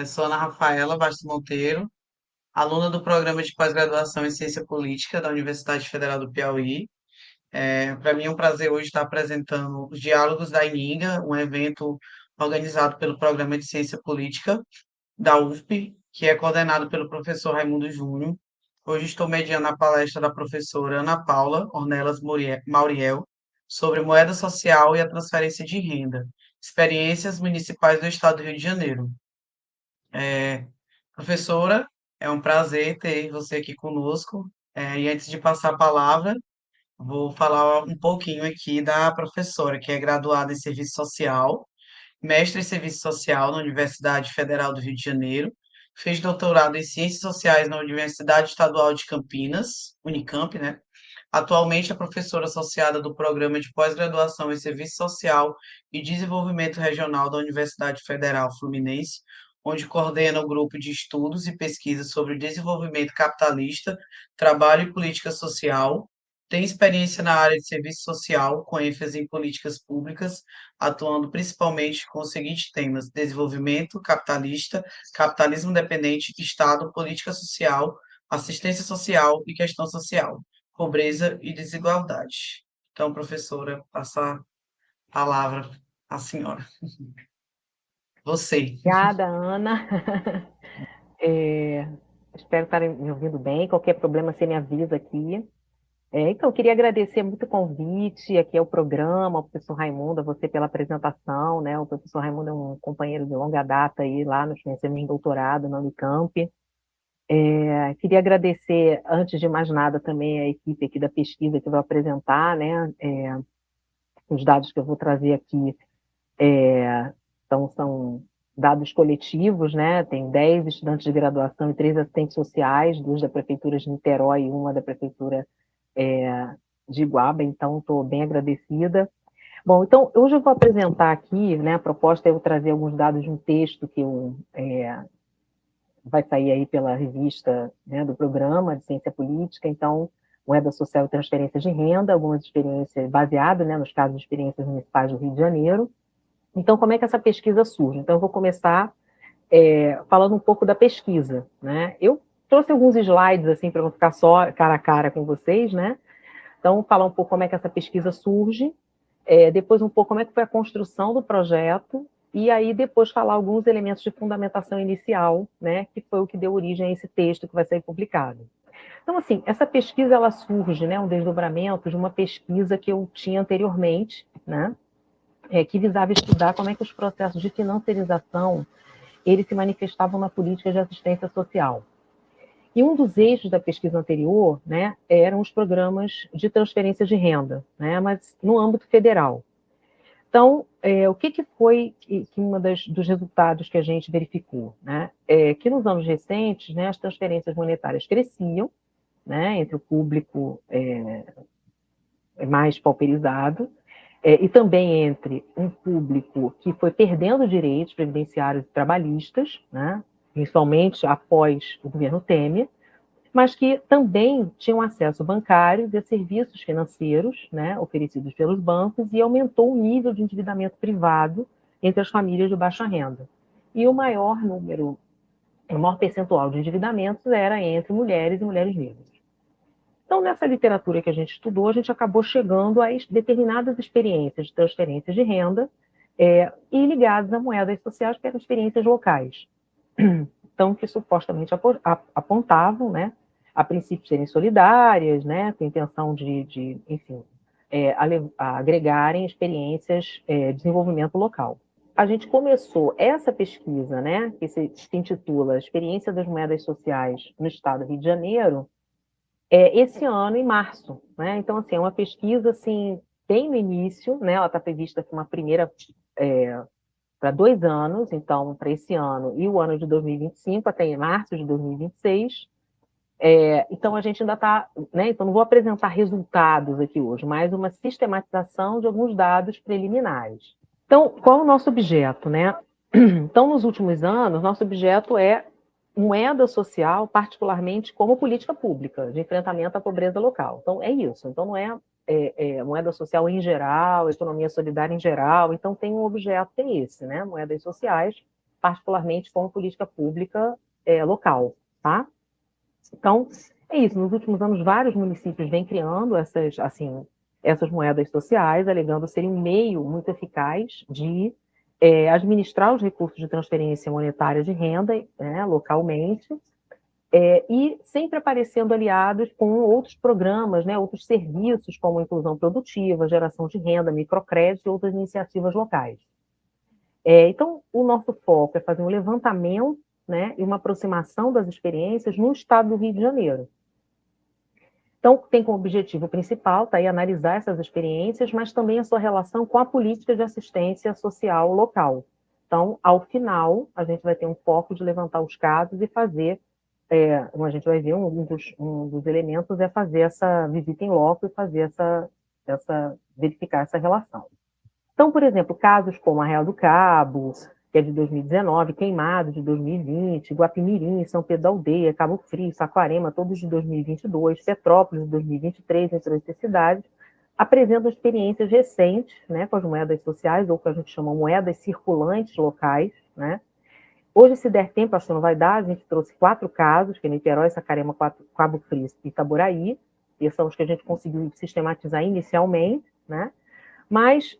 Sou Ana Rafaela Bastos Monteiro, aluna do programa de pós-graduação em Ciência Política da Universidade Federal do Piauí. Para mim é um prazer hoje estar apresentando os Diálogos da Ininga, um evento organizado pelo Programa de Ciência Política da UFP, que é coordenado pelo professor Raimundo Júnior. Hoje estou mediando a palestra da professora Ana Paula Ornelas Mauriel sobre moeda social e a transferência de renda, experiências municipais do Estado do Rio de Janeiro. Professora, é um prazer ter você aqui conosco. E antes de passar a palavra, vou falar um pouquinho aqui da professora, que é graduada em Serviço Social, mestre em Serviço Social na Universidade Federal do Rio de Janeiro, fez doutorado em Ciências Sociais na Universidade Estadual de Campinas, Unicamp, né? Atualmente é professora associada do Programa de Pós-Graduação em Serviço Social e Desenvolvimento Regional da Universidade Federal Fluminense, onde coordena o grupo de estudos e pesquisas sobre desenvolvimento capitalista, trabalho e política social. Tem experiência na área de serviço social, com ênfase em políticas públicas, atuando principalmente com os seguintes temas: desenvolvimento capitalista, capitalismo dependente, Estado, política social, assistência social e questão social, pobreza e desigualdade. Então, professora, passa a palavra à senhora. Você. Obrigada, Ana. É, espero estarem me ouvindo bem. Qualquer problema, você me avisa aqui. Então, eu queria agradecer muito o convite aqui ao programa, ao professor Raimundo, a você pela apresentação, né? O professor Raimundo é um companheiro de longa data aí, lá nos conhecemos em doutorado na Unicamp. Queria agradecer, antes de mais nada, também a equipe aqui da pesquisa que eu vou apresentar, né? Os dados que eu vou trazer aqui são dados coletivos, né? Tem 10 estudantes de graduação e 3 assistentes sociais, 2 da Prefeitura de Niterói e uma da Prefeitura de Iguaba, então estou bem agradecida. Bom, então hoje eu vou apresentar aqui, né? A proposta é eu trazer alguns dados de um texto que vai sair aí pela revista, né, do programa de Ciência Política, então moeda social e transferências de renda, algumas experiências baseadas, né, nos casos de experiências municipais do Rio de Janeiro. Então, como é que essa pesquisa surge? Então, eu vou começar falando um pouco da pesquisa, né? Eu trouxe alguns slides, assim, para não ficar só cara a cara com vocês, né? Então, falar um pouco como é que essa pesquisa surge, depois um pouco como é que foi a construção do projeto, e aí depois falar alguns elementos de fundamentação inicial, né? Que foi o que deu origem a esse texto que vai ser publicado. Então, assim, essa pesquisa, ela surge, né? Um desdobramento de uma pesquisa que eu tinha anteriormente, né? Que visava estudar como é que os processos de financiarização eles se manifestavam na política de assistência social. E um dos eixos da pesquisa anterior, né, eram os programas de transferência de renda, né, mas no âmbito federal. Então, o que foi que dos resultados que a gente verificou? Né, que nos anos recentes, né, as transferências monetárias cresciam, né, entre o público mais pauperizado, e também entre um público que foi perdendo direitos previdenciários e trabalhistas, né, principalmente após o governo Temer, mas que também tinham acesso bancário a serviços financeiros, né, oferecidos pelos bancos, e aumentou o nível de endividamento privado entre as famílias de baixa renda. E o maior percentual de endividamentos era entre mulheres e mulheres negras. Então, nessa literatura que a gente estudou, a gente acabou chegando a determinadas experiências de transferência de renda e ligadas a moedas sociais, que eram experiências locais. Então, que supostamente apontavam, né, a princípio serem solidárias, né, com a intenção de enfim, agregarem experiências de desenvolvimento local. A gente começou essa pesquisa, né, que se intitula Experiência das Moedas Sociais no Estado do Rio de Janeiro, esse ano, em março. Né? Então, assim, é uma pesquisa assim, bem no início, né? Ela está prevista para uma primeira para 2 anos, então, para esse ano e o ano de 2025, até março de 2026. Então, a gente ainda está... Né? Então, não vou apresentar resultados aqui hoje, mas uma sistematização de alguns dados preliminares. Então, qual é o nosso objeto? Né? Então, nos últimos anos, nosso objeto é moeda social, particularmente como política pública de enfrentamento à pobreza local. Então, é isso. Então, não moeda social em geral, economia solidária em geral. Então, tem um objeto que é esse, né? Moedas sociais particularmente como política pública local, tá? Então, é isso. Nos últimos anos, vários municípios vêm criando essas moedas sociais, alegando serem um meio muito eficaz de administrar os recursos de transferência monetária de renda, né, localmente, e sempre aparecendo aliados com outros programas, né, outros serviços, como inclusão produtiva, geração de renda, microcrédito e outras iniciativas locais. Então, o nosso foco é fazer um levantamento, né, e uma aproximação das experiências no estado do Rio de Janeiro. Então, tem como objetivo principal tá, aí, analisar essas experiências, mas também a sua relação com a política de assistência social local. Então, ao final, a gente vai ter um foco de levantar os casos e fazer, a gente vai ver, um dos elementos é fazer essa visita em loco e fazer verificar essa relação. Então, por exemplo, casos como Arraial do Cabo, que é de 2019, Queimado, de 2020, Guapimirim, São Pedro da Aldeia, Cabo Frio, Saquarema, todos de 2022, Petrópolis, de 2023, entre outras cidades, apresentam experiências recentes, né, com as moedas sociais, ou que a gente chama moedas circulantes locais, né. Hoje, se der tempo, acho que não vai dar, a gente trouxe 4 casos, que é Niterói, Saquarema, Cabo Frio e Itaboraí, e são os que a gente conseguiu sistematizar inicialmente, né. Mas,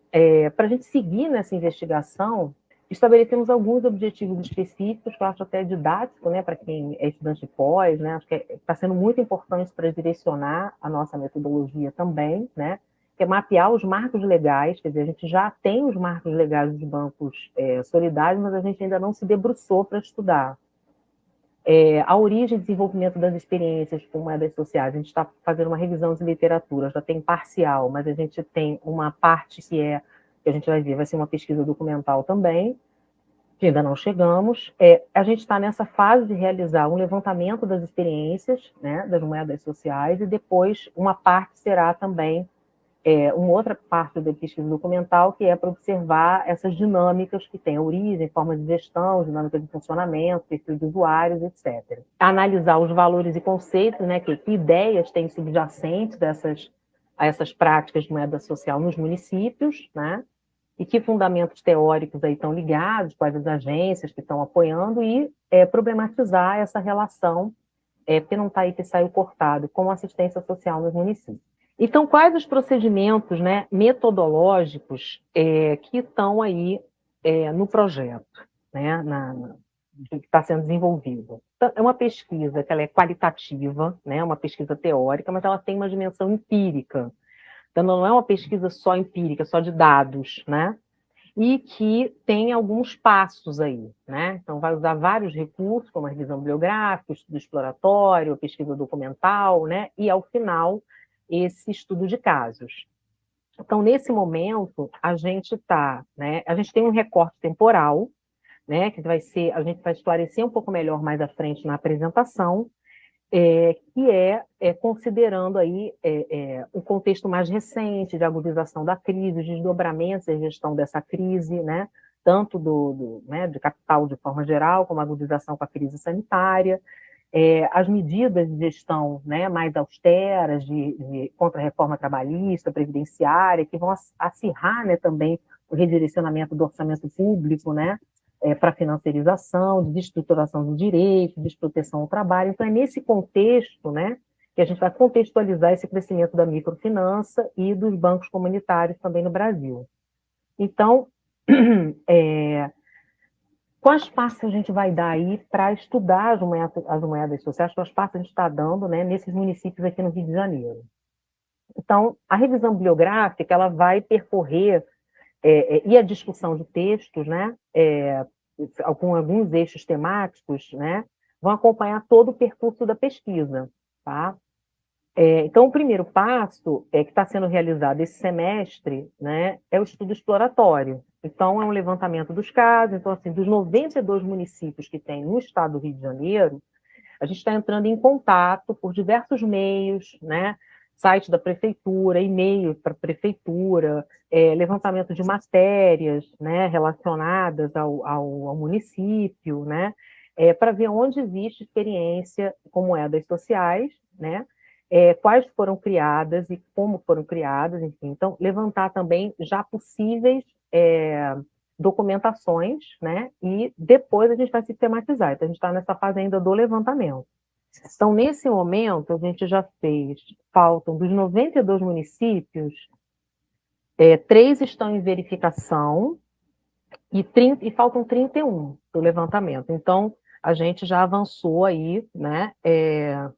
para a gente seguir nessa investigação, estabelecemos alguns objetivos específicos, que eu acho até didático, né, para quem é estudante de pós, né, acho que está sendo muito importante para direcionar a nossa metodologia também, né, que é mapear os marcos legais, quer dizer, a gente já tem os marcos legais dos bancos solidários, mas a gente ainda não se debruçou para estudar. A origem e desenvolvimento das experiências com moedas sociais. A gente está fazendo uma revisão de literatura, já tem parcial, mas a gente tem uma parte que a gente vai ver, vai ser uma pesquisa documental também, que ainda não chegamos. A gente está nessa fase de realizar um levantamento das experiências, né, das moedas sociais, e depois uma parte será também uma outra parte da pesquisa documental, que é para observar essas dinâmicas que têm origem, forma de gestão, dinâmica de funcionamento, perfil de usuários, etc. Analisar os valores e conceitos, né, que ideias têm subjacentes a essas práticas de moeda social nos municípios, né, e que fundamentos teóricos aí estão ligados, quais as agências que estão apoiando, e problematizar essa relação, porque não está aí que saiu cortado, com assistência social nos municípios. Então, quais os procedimentos, né, metodológicos que estão aí no projeto, né, que está sendo desenvolvido? Então, é uma pesquisa que ela é qualitativa, né, uma pesquisa teórica, mas ela tem uma dimensão empírica. Então, não é uma pesquisa só empírica, só de dados, né? E que tem alguns passos aí, né? Então, vai usar vários recursos, como a revisão bibliográfica, o estudo exploratório, a pesquisa documental, né? E, ao final, esse estudo de casos. Então, nesse momento, a gente tem um recorte temporal, né? Que a gente vai esclarecer um pouco melhor mais à frente na apresentação, que considerando aí o contexto mais recente de agudização da crise, os desdobramentos e gestão dessa crise, né, tanto né, de capital de forma geral, como a agudização com a crise sanitária, as medidas de gestão, né, mais austeras contra a reforma trabalhista, previdenciária, que vão acirrar, né, também o redirecionamento do orçamento público, né, para financiarização, de desestruturação do direito, de proteção ao trabalho. Então, é nesse contexto, né, que a gente vai contextualizar esse crescimento da microfinança e dos bancos comunitários também no Brasil. Então, quais passos a gente vai dar aí para estudar as moedas sociais? Quais passos a gente está dando, né, nesses municípios aqui no Rio de Janeiro? Então, a revisão bibliográfica ela vai percorrer e a discussão de textos, né, com alguns eixos temáticos, né, vão acompanhar todo o percurso da pesquisa, tá? Então, o primeiro passo que está sendo realizado esse semestre, né, é o estudo exploratório. Então, é um levantamento dos casos. Então, assim, dos 92 municípios que tem no estado do Rio de Janeiro, a gente está entrando em contato por diversos meios, né? Site da prefeitura, e-mail para a prefeitura, levantamento de matérias, né, relacionadas ao município, né, para ver onde existe experiência com moedas sociais, né, quais foram criadas e como foram criadas, enfim. Então, levantar também já possíveis documentações, né? E depois a gente vai sistematizar. Então, a gente está nessa fase ainda do levantamento. Então, nesse momento, a gente já fez, faltam dos 92 municípios, 3 estão em verificação e faltam 31 do levantamento. Então, a gente já avançou aí, né?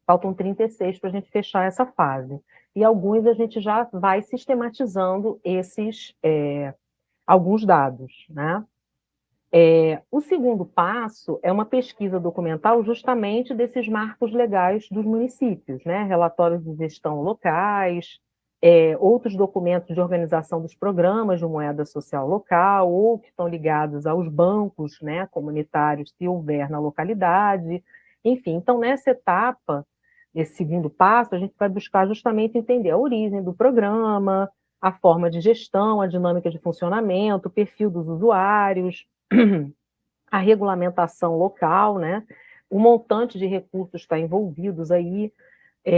Faltam 36 para a gente fechar essa fase. E alguns a gente já vai sistematizando alguns dados, né? O segundo passo é uma pesquisa documental justamente desses marcos legais dos municípios, né? Relatórios de gestão locais, outros documentos de organização dos programas de moeda social local, ou que estão ligados aos bancos, né, comunitários, se houver na localidade. Enfim, então, nessa etapa, esse segundo passo, a gente vai buscar justamente entender a origem do programa, a forma de gestão, a dinâmica de funcionamento, o perfil dos usuários, a regulamentação local, né? O montante de recursos está envolvidos aí,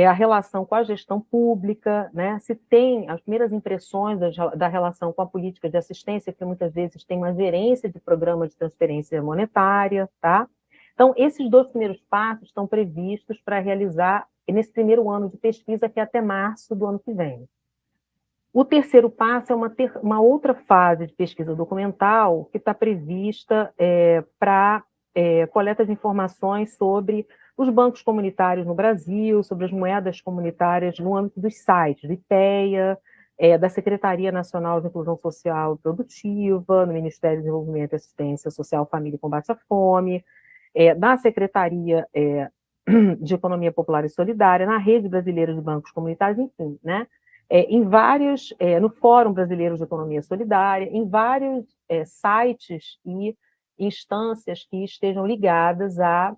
a relação com a gestão pública, né? Se tem as primeiras impressões da relação com a política de assistência, que muitas vezes tem uma gerência de programa de transferência monetária, tá? Então, esses 2 primeiros passos estão previstos para realizar nesse primeiro ano de pesquisa, que é até março do ano que vem. O terceiro passo é uma outra fase de pesquisa documental que está prevista para coleta de informações sobre os bancos comunitários no Brasil, sobre as moedas comunitárias no âmbito dos sites do IPEA, da Secretaria Nacional de Inclusão Social e Produtiva, no Ministério do Desenvolvimento e Assistência Social, Família e Combate à Fome, da Secretaria de Economia Popular e Solidária, na Rede Brasileira de Bancos Comunitários, enfim, né? No Fórum Brasileiro de Economia Solidária, em vários sites e instâncias que estejam ligadas à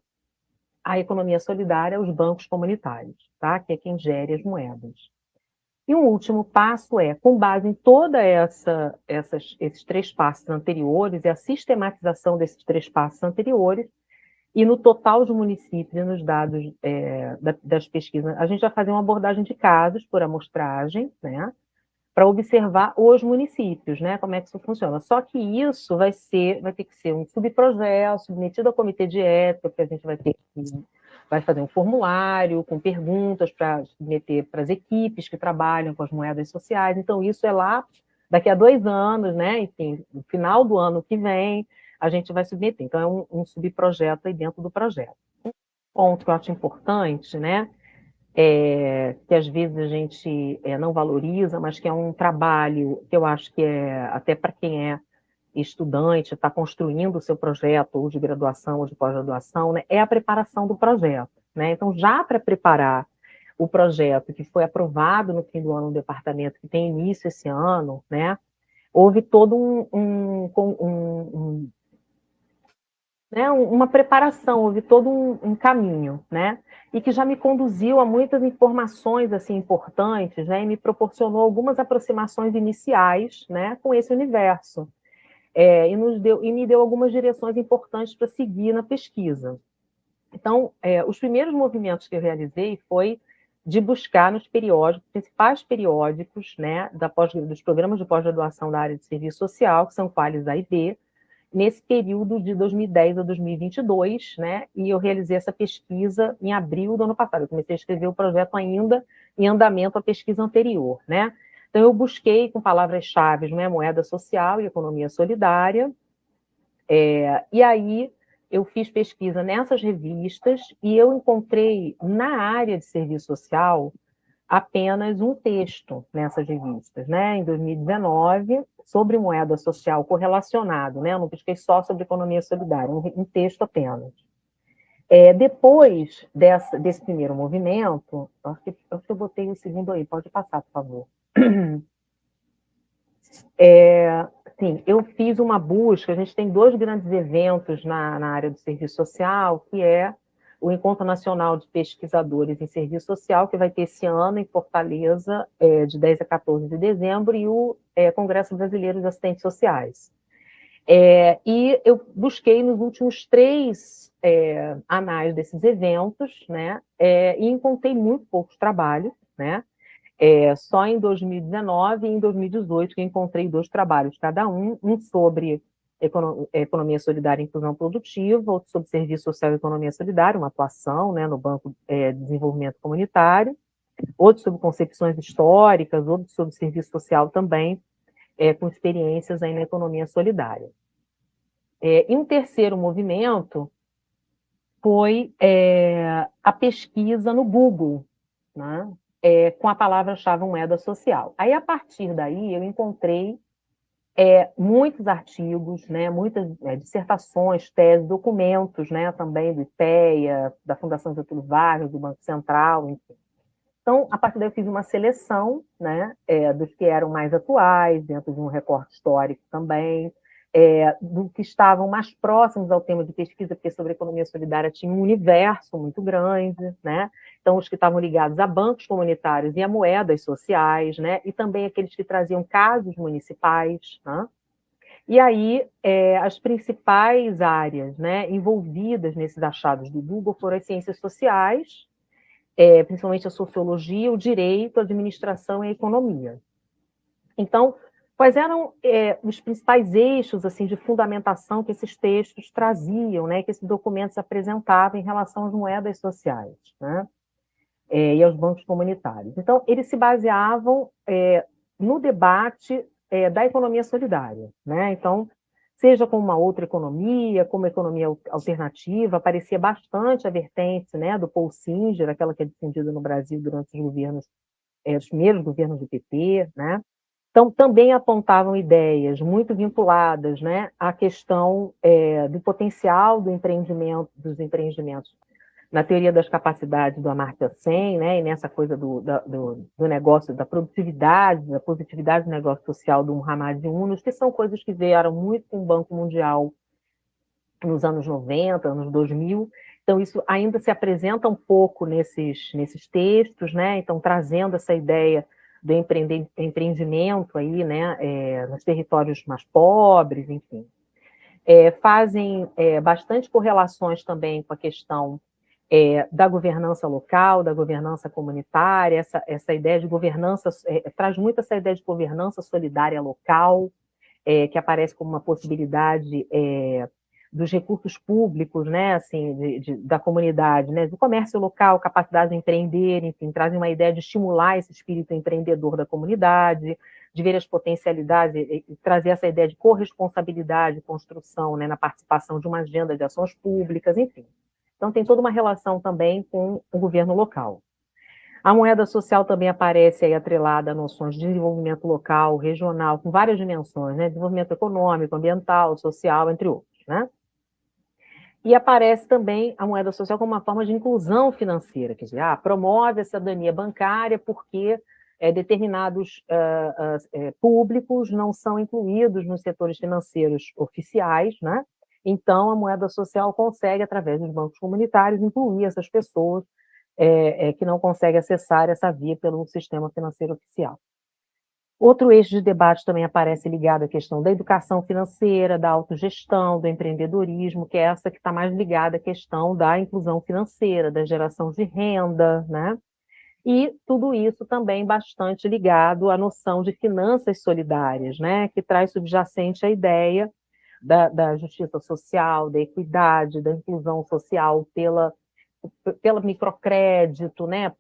economia solidária, aos bancos comunitários, tá? Que é quem gere as moedas. E um último passo com base em esses 3 passos anteriores, e a sistematização desses 3 passos anteriores, e no total de municípios e nos dados das pesquisas, a gente vai fazer uma abordagem de casos por amostragem, né, para observar os municípios, né, como é que isso funciona. Só que isso vai ter que ser um subprojeto submetido ao comitê de ética, que a gente vai fazer um formulário com perguntas para submeter para as equipes que trabalham com as moedas sociais. Então, isso é lá daqui a 2 anos, né, enfim, no final do ano que vem, a gente vai submeter. Então, é um subprojeto aí dentro do projeto. Um ponto que eu acho importante, né, que às vezes a gente não valoriza, mas que é um trabalho que eu acho que até para quem é estudante, está construindo o seu projeto, ou de graduação, ou de pós-graduação, né, é a preparação do projeto, né? Então, já para preparar o projeto que foi aprovado no fim do ano no departamento, que tem início esse ano, né, houve todo uma preparação, houve todo um caminho, né? E que já me conduziu a muitas informações assim importantes, né? E me proporcionou algumas aproximações iniciais, né, com esse universo. E me deu algumas direções importantes para seguir na pesquisa. Então, os primeiros movimentos que eu realizei foi de buscar nos principais periódicos, né, dos programas de pós-graduação da área de serviço social, que são Qualis A e B, nesse período de 2010 a 2022, né? E eu realizei essa pesquisa em abril do ano passado. Eu comecei a escrever o projeto ainda em andamento à pesquisa anterior, né? Então, eu busquei com palavras-chave, né, moeda social e economia solidária, e aí eu fiz pesquisa nessas revistas e eu encontrei na área de serviço social apenas um texto nessas revistas, né, em 2019, sobre moeda social correlacionado, né, eu não pesquei só sobre economia solidária, um texto apenas. Depois desse primeiro movimento, acho que eu botei o segundo aí, pode passar, por favor. Sim, eu fiz uma busca, a gente tem 2 grandes eventos na área do serviço social, que é o Encontro Nacional de Pesquisadores em Serviço Social, que vai ter esse ano em Fortaleza, de 10 a 14 de dezembro, e o Congresso Brasileiro de Assistentes Sociais. E eu busquei nos últimos 3 anais desses eventos, né, e encontrei muito poucos trabalhos, né, só em 2019 e em 2018 que eu encontrei 2 trabalhos, cada um sobre Economia Solidária e Inclusão Produtiva, outro sobre Serviço Social e Economia Solidária, uma atuação, né, no Banco de Desenvolvimento Comunitário, outro sobre concepções históricas, outro sobre serviço social também, com experiências aí na economia solidária. E um terceiro movimento foi a pesquisa no Google, né, com a palavra-chave moeda social. Aí, a partir daí, eu encontrei muitos artigos, né, muitas dissertações, teses, documentos, né, também do IPEA, da Fundação Getúlio Vargas, do Banco Central, enfim. Então, a partir daí eu fiz uma seleção, né, dos que eram mais atuais, dentro de um recorte histórico também, do que estavam mais próximos ao tema de pesquisa, porque sobre economia solidária tinha um universo muito grande, né? Então, os que estavam ligados a bancos comunitários e a moedas sociais, né? E também aqueles que traziam casos municipais, né? E aí, as principais áreas, né, envolvidas nesses achados do Google foram as ciências sociais, principalmente a sociologia, o direito, a administração e a economia. Então, quais eram os principais eixos assim de fundamentação que esses textos traziam, né, que esses documentos apresentavam em relação às moedas sociais, né, e aos bancos comunitários? Então, eles se baseavam no debate da economia solidária, né? Então, seja como uma outra economia, como economia alternativa, aparecia bastante a vertente, né, do Paul Singer, aquela que é difundida no Brasil durante os governos, os primeiros governos do PT, né? Então, também apontavam ideias muito vinculadas, né, à questão do potencial dos empreendimentos na teoria das capacidades do Amartya Sen, né, e nessa coisa do negócio, da produtividade, da positividade do negócio social do Muhammad Yunus, que são coisas que vieram muito com o Banco Mundial nos anos 90, anos 2000. Então, isso ainda se apresenta um pouco nesses textos, né? Então, trazendo essa ideia do empreendimento aí, né, nos territórios mais pobres, enfim. Fazem bastante correlações também com a questão da governança local, da governança comunitária, essa ideia de governança, traz muito essa ideia de governança solidária local, que aparece como uma possibilidade dos recursos públicos, né, assim, da comunidade, né, do comércio local, capacidade de empreender, enfim, trazem uma ideia de estimular esse espírito empreendedor da comunidade, de ver as potencialidades e trazer essa ideia de corresponsabilidade, construção, né, na participação de uma agenda de ações públicas, enfim. Então, tem toda uma relação também com o governo local. A moeda social também aparece aí atrelada a noções de desenvolvimento local, regional, com várias dimensões, né? Desenvolvimento econômico, ambiental, social, entre outros, né? E aparece também a moeda social como uma forma de inclusão financeira, quer dizer, promove a cidadania bancária porque determinados públicos não são incluídos nos setores financeiros oficiais, né? Então, a moeda social consegue, através dos bancos comunitários, incluir essas pessoas que não conseguem acessar essa via pelo sistema financeiro oficial. Outro eixo de debate também aparece ligado à questão da educação financeira, da autogestão, do empreendedorismo, que é essa que está mais ligada à questão da inclusão financeira, da geração de renda, né? E tudo isso também bastante ligado à noção de finanças solidárias, né? Que traz subjacente a ideia da justiça social, da equidade, da inclusão social pelo microcrédito, né?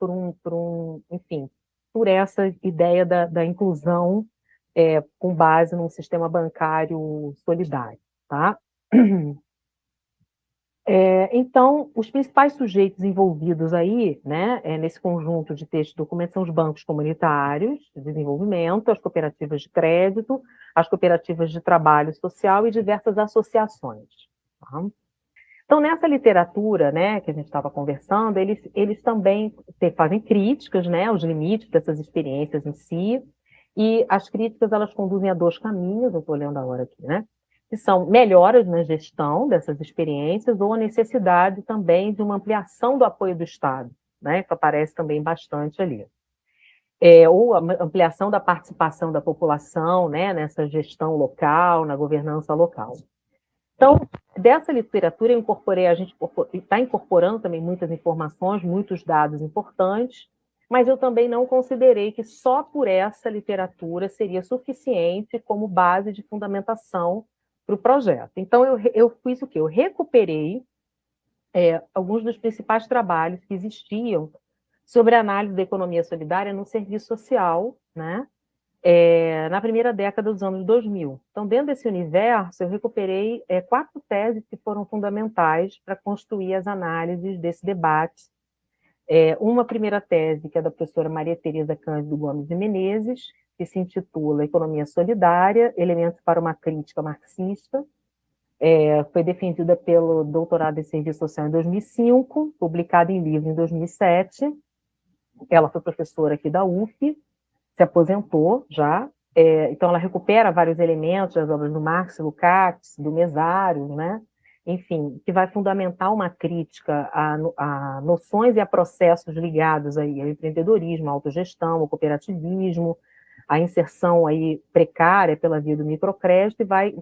Enfim, por essa ideia da inclusão com base num sistema bancário solidário, tá? Então, os principais sujeitos envolvidos aí, né, nesse conjunto de textos e documentos são os bancos comunitários de desenvolvimento, as cooperativas de crédito, as cooperativas de trabalho social e diversas associações. Tá? Então, nessa literatura, né, que a gente estava conversando, eles também fazem críticas, né, aos limites dessas experiências em si, e as críticas elas conduzem a dois caminhos, eu estou olhando agora aqui, né, que são melhoras na gestão dessas experiências ou a necessidade também de uma ampliação do apoio do Estado, né, que aparece também bastante ali. Ou a ampliação da participação da população, né, nessa gestão local, na governança local. Então, dessa literatura, a gente está incorporando também muitas informações, muitos dados importantes, mas eu também não considerei que só por essa literatura seria suficiente como base de fundamentação para o projeto. Então, eu fiz o quê? Eu recuperei alguns dos principais trabalhos que existiam sobre a análise da economia solidária no serviço social, né? Na primeira década dos anos 2000. Então, dentro desse universo, eu recuperei 4 teses que foram fundamentais para construir as análises desse debate. Uma primeira tese, que é da professora Maria Tereza Cândido Gomes de Menezes, que se intitula Economia Solidária, Elementos para uma Crítica Marxista. Foi defendida pelo doutorado em Serviço Social em 2005, publicada em livro em 2007. Ela foi professora aqui da UF, se aposentou já, então ela recupera vários elementos das obras do Marx, Lukács, do Mesário, né? Enfim, que vai fundamentar uma crítica a noções e a processos ligados aí ao empreendedorismo, à autogestão, ao cooperativismo, a inserção aí precária pela via do microcrédito e vai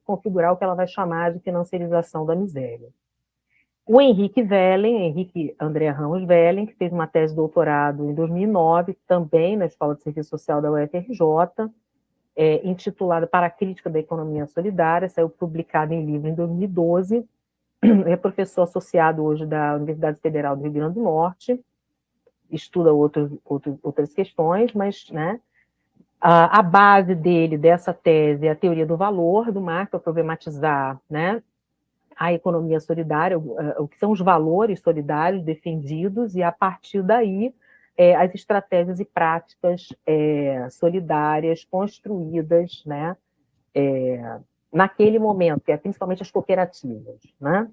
configurar o que ela vai chamar de financiarização da miséria. O Henrique André Ramos Vellen, que fez uma tese de doutorado em 2009, também na Escola de Serviço Social da UFRJ, intitulada Para a Crítica da Economia Solidária, saiu publicado em livro em 2012, é professor associado hoje da Universidade Federal do Rio Grande do Norte, estuda outras questões, mas, né, a base dele, dessa tese, é a teoria do valor do Marx, para problematizar, né, a economia solidária, o que são os valores solidários defendidos, e a partir daí as estratégias e práticas solidárias construídas, né, naquele momento, que é principalmente as cooperativas. Né?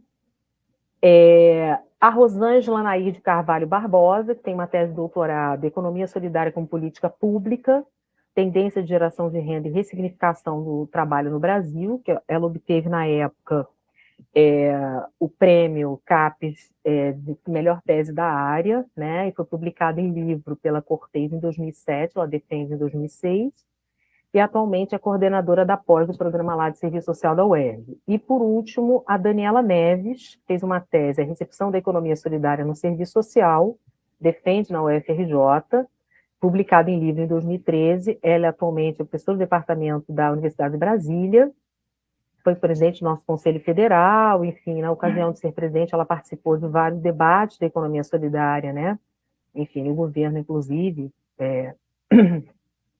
A Rosângela Nair de Carvalho Barbosa, que tem uma tese de doutorado Economia Solidária como Política Pública, Tendência de Geração de Renda e Ressignificação do Trabalho no Brasil, que ela obteve na época o prêmio CAPES de melhor tese da área, né, e foi publicado em livro pela Cortez em 2007, ela defende em 2006, e atualmente é coordenadora da pós do Programa lá de Serviço Social da UERJ. E, por último, a Daniela Neves fez uma tese, a Recepção da Economia Solidária no Serviço Social, defende na UFRJ, publicada em livro em 2013, ela é atualmente professora do departamento da Universidade de Brasília, foi presidente do nosso Conselho Federal, enfim, na ocasião de ser presidente, ela participou de vários debates da economia solidária, né? Enfim, o governo, inclusive.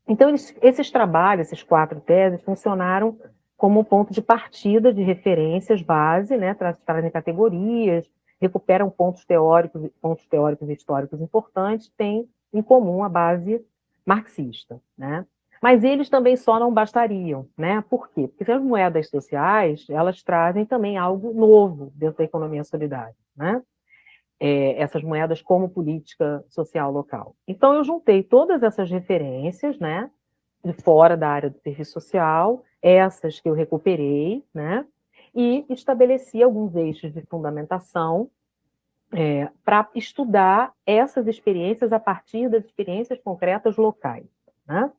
Então, esses trabalhos, esses 4 teses, funcionaram como ponto de partida de referências base, né? Trazem categorias, recuperam pontos teóricos e históricos importantes, têm em comum a base marxista, né? Mas eles também só não bastariam, né? Por quê? Porque as moedas sociais, elas trazem também algo novo dentro da economia solidária, né? Essas moedas como política social local. Então, eu juntei todas essas referências, né? De fora da área do serviço social, essas que eu recuperei, né? E estabeleci alguns eixos de fundamentação para estudar essas experiências a partir das experiências concretas locais, né?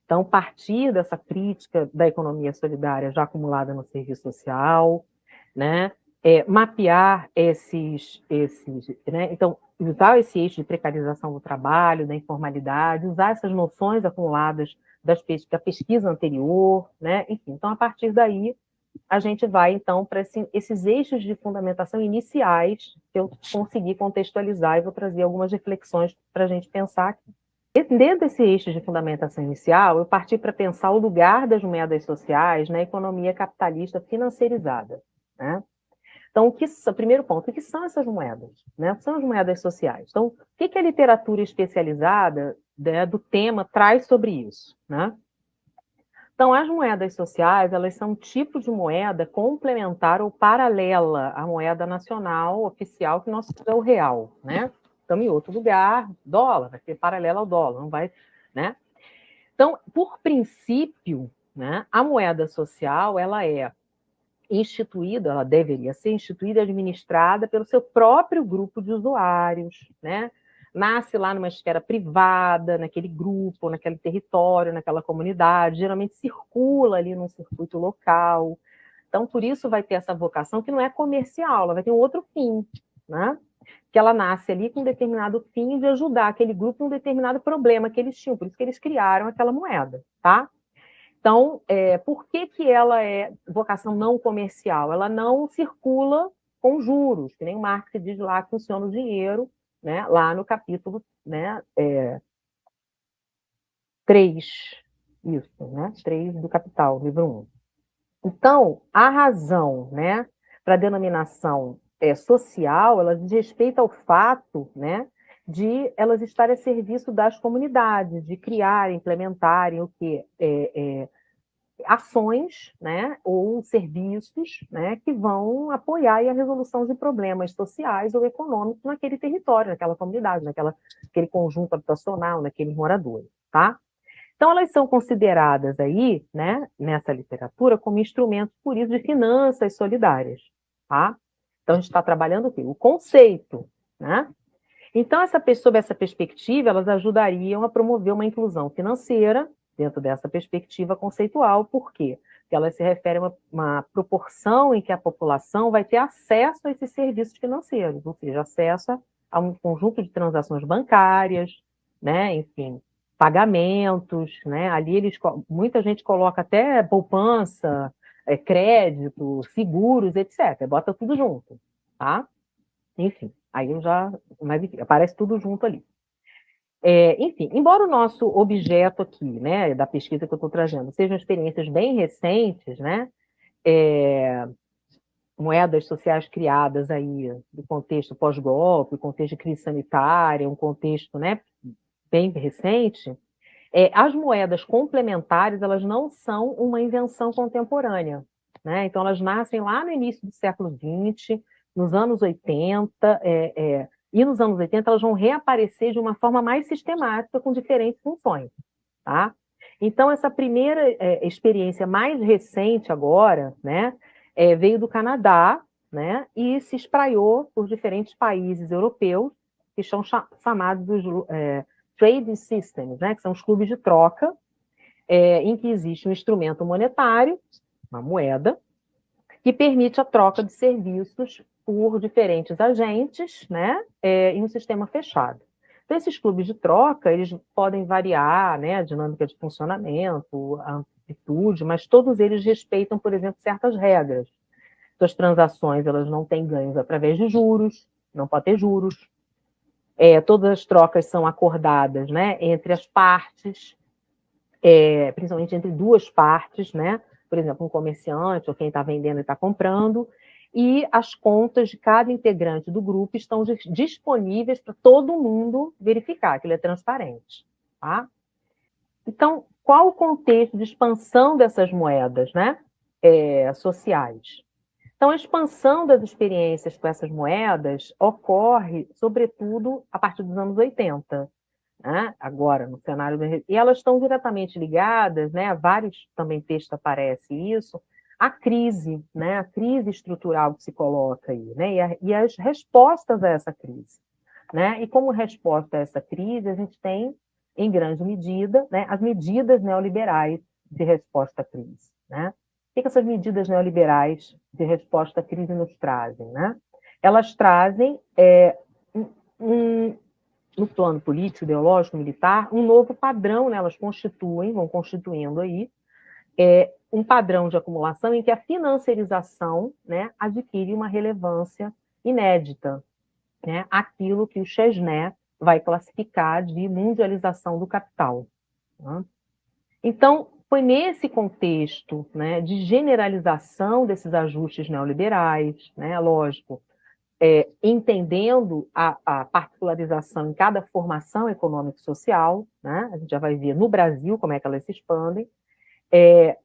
Então, partir dessa crítica da economia solidária já acumulada no serviço social, né? Mapear né? Então, usar esse eixo de precarização do trabalho, da informalidade, usar essas noções acumuladas da pesquisa anterior, né? Enfim, então, a partir daí, a gente vai, então, para esses eixos de fundamentação iniciais que eu consegui contextualizar e vou trazer algumas reflexões para a gente pensar aqui. Dentro desse eixo de fundamentação inicial, eu parti para pensar o lugar das moedas sociais na economia capitalista financiarizada. Né? Então, primeiro ponto, o que são essas moedas? Né? O que são as moedas sociais? Então, o que a literatura especializada, né, do tema traz sobre isso? Né? Então, as moedas sociais, elas são um tipo de moeda complementar ou paralela à moeda nacional oficial, que nós é o real, né? Então, em outro lugar, dólar, vai ser paralela ao dólar, não vai, né? Então, por princípio, né, a moeda social, ela é instituída, ela deveria ser instituída e administrada pelo seu próprio grupo de usuários, né? Nasce lá numa esfera privada, naquele grupo, naquele território, naquela comunidade, geralmente circula ali num circuito local. Então, por isso vai ter essa vocação que não é comercial, ela vai ter um outro fim, né? Que ela nasce ali com um determinado fim de ajudar aquele grupo em um determinado problema que eles tinham, por isso que eles criaram aquela moeda, tá? Então, por que que ela é vocação não comercial? Ela não circula com juros, que nem o Marx diz lá que funciona o dinheiro, né, lá no capítulo, né, 3, isso, né, 3 do Capital, livro 1. Então, a razão, né, para a denominação social, ela diz respeito ao fato, né, de elas estarem a serviço das comunidades, de criar, implementarem o que ações, né, ou serviços, né, que vão apoiar a resolução de problemas sociais ou econômicos naquele território, naquela comunidade, naquele conjunto habitacional, naqueles moradores, tá? Então, elas são consideradas aí, né, nessa literatura, como instrumentos, por isso, de finanças solidárias, tá? Então, a gente está trabalhando o quê? O conceito, né? Então, sob essa perspectiva, elas ajudariam a promover uma inclusão financeira dentro dessa perspectiva conceitual. Por quê? Porque elas se referem a uma proporção em que a população vai ter acesso a esses serviços financeiros, ou seja, acesso a um conjunto de transações bancárias, né, enfim, pagamentos, né? Ali muita gente coloca até poupança, crédito, seguros, etc. Bota tudo junto, tá? Enfim, aí eu já. Mas enfim, aparece tudo junto ali. Enfim, embora o nosso objeto aqui, né, da pesquisa que eu estou trazendo, sejam experiências bem recentes, né, moedas sociais criadas aí do contexto pós-golpe, contexto de crise sanitária, um contexto, né, bem recente, as moedas complementares elas não são uma invenção contemporânea, né? Então elas nascem lá no início do século XX, nos anos 80, e nos anos 80 elas vão reaparecer de uma forma mais sistemática com diferentes funções, tá? Então essa primeira experiência mais recente agora, né, veio do Canadá, né, e se espraiou por diferentes países europeus que são chamados dos trading systems, né, que são os clubes de troca, em que existe um instrumento monetário, uma moeda, que permite a troca de serviços por diferentes agentes, né, em um sistema fechado. Então, esses clubes de troca, eles podem variar, né, a dinâmica de funcionamento, a amplitude, mas todos eles respeitam, por exemplo, certas regras. Então, as transações elas não têm ganhos através de juros, não pode ter juros, todas as trocas são acordadas, né, entre as partes, principalmente entre duas partes, né? Por exemplo, um comerciante ou quem está vendendo e está comprando, e as contas de cada integrante do grupo estão disponíveis para todo mundo verificar, que ele é transparente. Tá? Então, qual o contexto de expansão dessas moedas, né? Sociais? Então, a expansão das experiências com essas moedas ocorre, sobretudo, a partir dos anos 80, né? Agora, no cenário... E elas estão diretamente ligadas, né? Vários também textos aparece isso, à crise, né? A crise estrutural que se coloca aí, né? E as respostas a essa crise, né? E como resposta a essa crise, a gente tem, em grande medida, né, as medidas neoliberais de resposta à crise, né? O que essas medidas neoliberais de resposta à crise nos trazem, né? Elas trazem um, no plano político, ideológico, militar, um novo padrão, né? Elas vão constituindo aí, um padrão de acumulação em que a financiarização, né, adquire uma relevância inédita, né? Aquilo que o Chesney vai classificar de mundialização do capital. Né? Então, foi nesse contexto, né, de generalização desses ajustes neoliberais, né, lógico, entendendo a particularização em cada formação econômica e social, né? A gente já vai ver no Brasil como é que elas se expandem,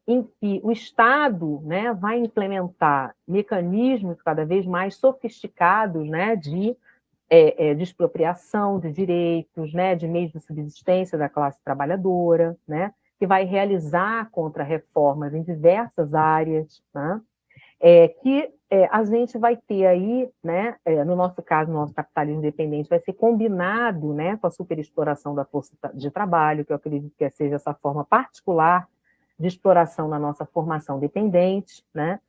em que o Estado, né, vai implementar mecanismos cada vez mais sofisticados, né, de expropriação de direitos, né, de meios de subsistência da classe trabalhadora, né, que vai realizar contra-reformas em diversas áreas, né, que a gente vai ter aí, né, no nosso caso, no nosso capitalismo independente, vai ser combinado, né, com a superexploração da força de trabalho, que eu acredito que seja essa forma particular de exploração na nossa formação dependente, né,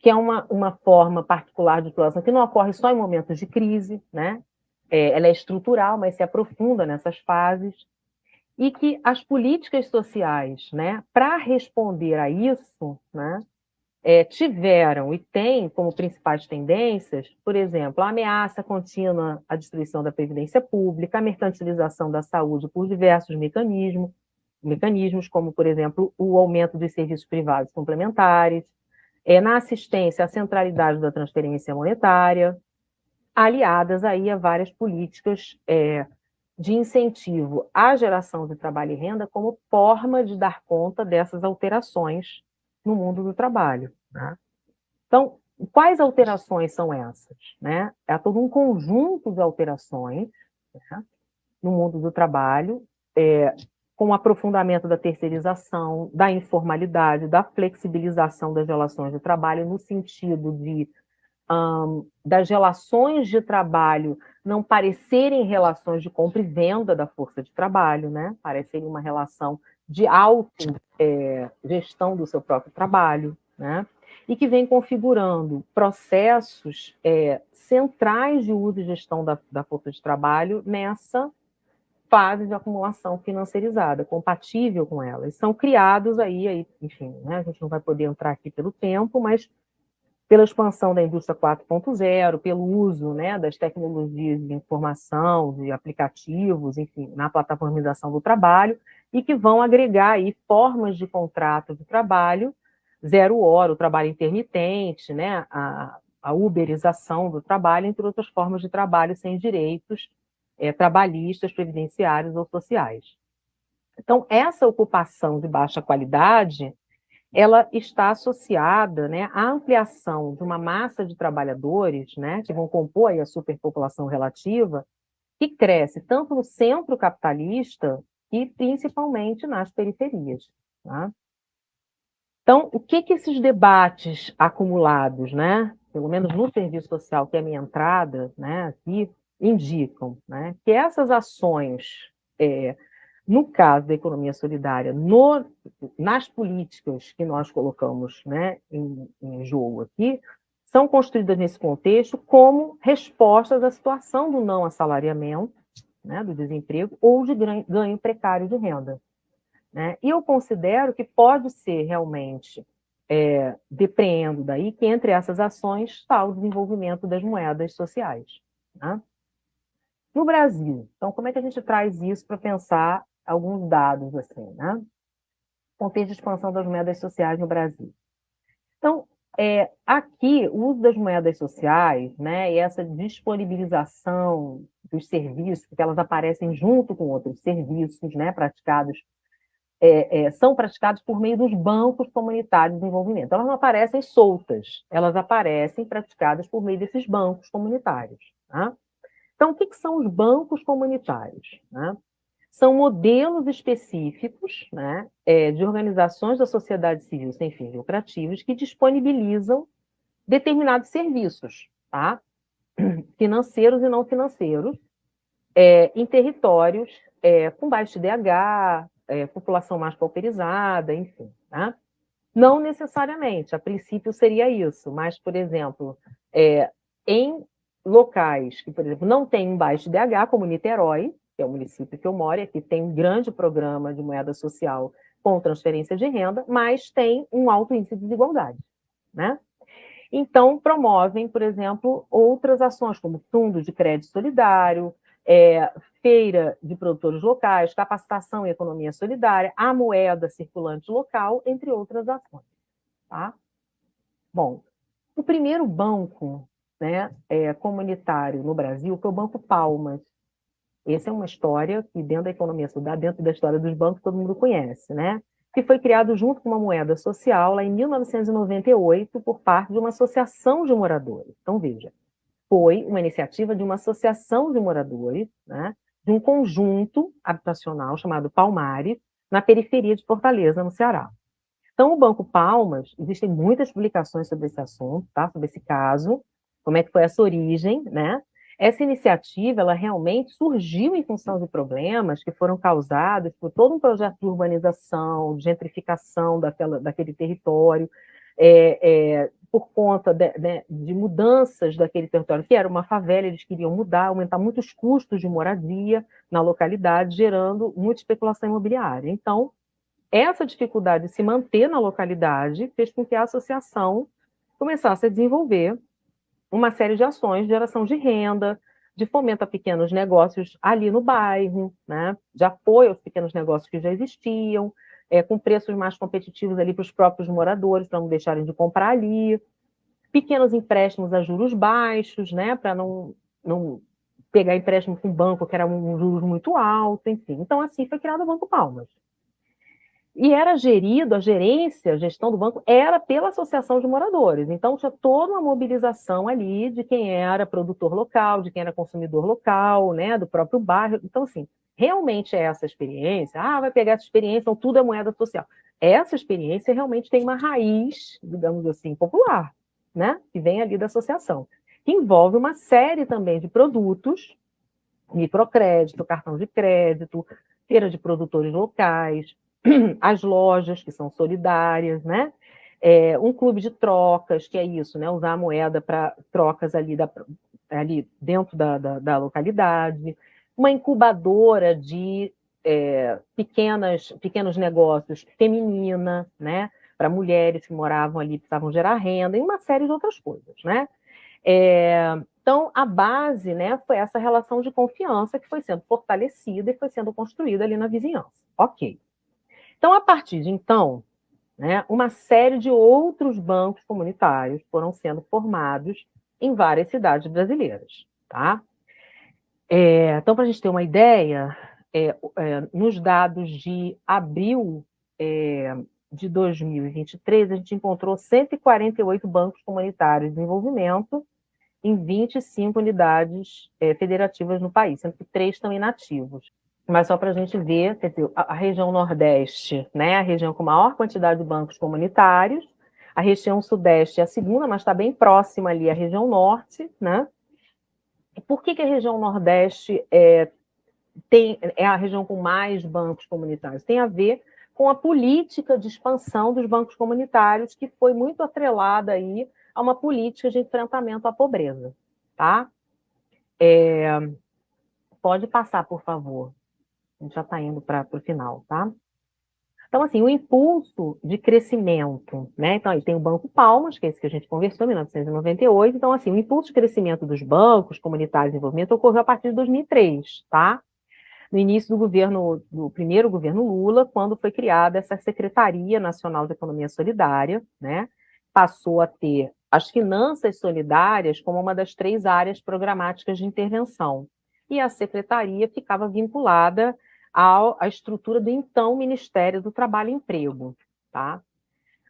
que é uma forma particular de exploração que não ocorre só em momentos de crise, né, ela é estrutural, mas se aprofunda nessas fases, e que as políticas sociais, né, para responder a isso, né, tiveram e têm como principais tendências, por exemplo, a ameaça contínua à destruição da previdência pública, a mercantilização da saúde por diversos mecanismos, como, por exemplo, o aumento dos serviços privados complementares, na assistência à centralidade da transferência monetária, aliadas aí a várias políticas de incentivo à geração de trabalho e renda como forma de dar conta dessas alterações no mundo do trabalho. Né? Então, quais alterações são essas? Né? É todo um conjunto de alterações, né, no mundo do trabalho, com o aprofundamento da terceirização, da informalidade, da flexibilização das relações de trabalho, no sentido de das relações de trabalho não parecerem relações de compra e venda da força de trabalho, né? Parecerem uma relação de autogestão do seu próprio trabalho, né? E que vem configurando processos centrais de uso e gestão da força de trabalho nessa fase de acumulação financeirizada, compatível com ela. E são criados aí enfim, né? A gente não vai poder entrar aqui pelo tempo, mas pela expansão da indústria 4.0, pelo uso, né, das tecnologias de informação, de aplicativos, enfim, na plataformização do trabalho, e que vão agregar aí formas de contrato de trabalho, zero hora, o trabalho intermitente, né, a uberização do trabalho, entre outras formas de trabalho sem direitos trabalhistas, previdenciários ou sociais. Então, essa ocupação de baixa qualidade ela está associada, né, à ampliação de uma massa de trabalhadores, né, que vão compor aí a superpopulação relativa, que cresce tanto no centro capitalista e principalmente nas periferias. Tá? Então, o que esses debates acumulados, né, pelo menos no serviço social, que é a minha entrada, né, aqui, indicam, né, que essas ações no caso da economia solidária, nas políticas que nós colocamos, né, em jogo aqui, são construídas nesse contexto como respostas à situação do não assalariamento, né, do desemprego, ou de ganho precário de renda. Né? E eu considero que pode ser realmente, depreendo daí, que entre essas ações está o desenvolvimento das moedas sociais. Né? No Brasil, então, como é que a gente traz isso para pensar alguns dados, assim, né? Contexto de expansão das moedas sociais no Brasil. Então, aqui, o uso das moedas sociais, né, e essa disponibilização dos serviços, porque elas aparecem junto com outros serviços, né, praticados, são praticados por meio dos bancos comunitários de desenvolvimento. Elas não aparecem soltas, elas aparecem praticadas por meio desses bancos comunitários. Tá? Então, o que são os bancos comunitários? Né? São modelos específicos, né, de organizações da sociedade civil sem fins lucrativos que disponibilizam determinados serviços, tá? Financeiros e não financeiros, em territórios com baixo IDH, população mais pauperizada, enfim. Tá? Não necessariamente, a princípio seria isso, mas, por exemplo, em locais que, por exemplo, não tem um baixo IDH, como Niterói, que é o município que eu moro, e aqui tem um grande programa de moeda social com transferência de renda, mas tem um alto índice de desigualdade. Né? Então, promovem, por exemplo, outras ações, como fundos de crédito solidário, feira de produtores locais, capacitação em economia solidária, a moeda circulante local, entre outras ações. Tá? Bom, o primeiro banco, né, comunitário no Brasil foi o Banco Palmas. Essa é uma história que, dentro da economia solidária, dentro da história dos bancos, todo mundo conhece, né? Que foi criado junto com uma moeda social lá em 1998 por parte de uma associação de moradores. Então, veja, foi uma iniciativa de uma associação de moradores, né, de um conjunto habitacional chamado Palmares, na periferia de Fortaleza, no Ceará. Então, o Banco Palmas, existem muitas publicações sobre esse assunto, tá? Sobre esse caso, como é que foi essa origem, né? Essa iniciativa, ela realmente surgiu em função de problemas que foram causados por todo um projeto de urbanização, de gentrificação daquele território, por conta de mudanças daquele território, que era uma favela, eles queriam mudar, aumentar muitos custos de moradia na localidade, gerando muita especulação imobiliária. Então, essa dificuldade de se manter na localidade fez com que a associação começasse a desenvolver uma série de ações de geração de renda, de fomento a pequenos negócios ali no bairro, né? De apoio aos pequenos negócios que já existiam, com preços mais competitivos ali para os próprios moradores, para não deixarem de comprar ali, pequenos empréstimos a juros baixos, né? Para não pegar empréstimo com o banco, que era um juros muito alto, enfim. Então, assim, foi criado o Banco Palmas. E era gerido, a gerência, a gestão do banco era pela associação de moradores. Então, tinha toda uma mobilização ali de quem era produtor local, de quem era consumidor local, né, do próprio bairro. Então, assim, realmente é essa experiência, vai pegar essa experiência, então tudo é moeda social. Essa experiência realmente tem uma raiz, digamos assim, popular, né, que vem ali da associação, que envolve uma série também de produtos, microcrédito, cartão de crédito, feira de produtores locais, as lojas, que são solidárias, né? Um clube de trocas, que é isso, né? Usar a moeda para trocas ali dentro da localidade, uma incubadora de pequenos negócios feminina, né? Para mulheres que moravam ali, precisavam gerar renda, e uma série de outras coisas, né? Então, a base, né, foi essa relação de confiança que foi sendo fortalecida e foi sendo construída ali na vizinhança. Ok. Então, a partir de então, né, uma série de outros bancos comunitários foram sendo formados em várias cidades brasileiras. Tá? Então, para a gente ter uma ideia, nos dados de abril de 2023, a gente encontrou 148 bancos comunitários de desenvolvimento em 25 unidades federativas no país, sendo que 3 estão inativos. Mas só para a gente ver, quer dizer, a região Nordeste, né, a região com maior quantidade de bancos comunitários, a região Sudeste é a segunda, mas está bem próxima ali à região Norte, né? E por que a região Nordeste é a região com mais bancos comunitários? Tem a ver com a política de expansão dos bancos comunitários, que foi muito atrelada aí a uma política de enfrentamento à pobreza, tá? Pode passar, por favor. A gente já está indo para o final, tá? Então, assim, o impulso de crescimento, né? Então, aí tem o Banco Palmas, que é esse que a gente conversou em 1998. Então, assim, o impulso de crescimento dos bancos comunitários de desenvolvimento ocorreu a partir de 2003, tá? No início do primeiro governo Lula, quando foi criada essa Secretaria Nacional de Economia Solidária, né? Passou a ter as finanças solidárias como uma das 3 áreas programáticas de intervenção. E a secretaria ficava vinculada à estrutura do então Ministério do Trabalho e Emprego. Tá?